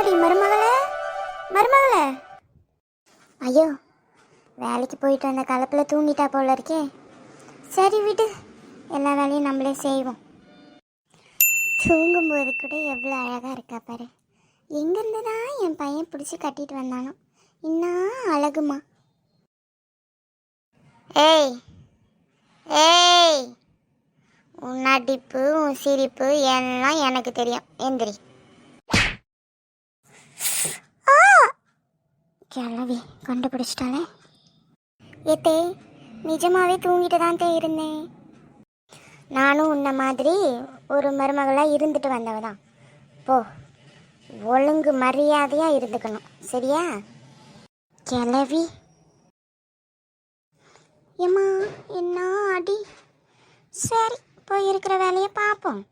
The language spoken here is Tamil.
எம்மாடி மருமகளே, மருமகளே. ஐயோ, வேலைக்கு போயிட்டு வந்த கலப்பில் தூங்கிட்டா போல இருக்கே. சரி விடு, எல்லா வேலையும் நம்மளே செய்வோம். தூங்கும்போது கூட எவ்வளோ அழகாக இருக்கா பாரு. எங்கேருந்து தான் என் பையன் பிடிச்சி கட்டிட்டு வந்தானோ, இன்னும் அழகுமா. ஏய் ஏய், உன் நடிப்பு உன் சிரிப்பு எல்லாம் எனக்கு தெரியும். எந்திரி. கிளவி கண்டுபிடிச்சிட்டாலே. ஏத்தே, நிஜமாவே தூங்கிட்டு தான் இருந்தேன். நானும் உன்ன மாதிரி ஒரு மருமகளாக இருந்துட்டு வந்தவ தான். போ, ஒழுங்கு மரியாதையாக இருந்துக்கணும், சரியா? கிளவி. ஏம்மா என்ன அடி. சரி, போய் இருக்கிற வேலையை பார்ப்போம்.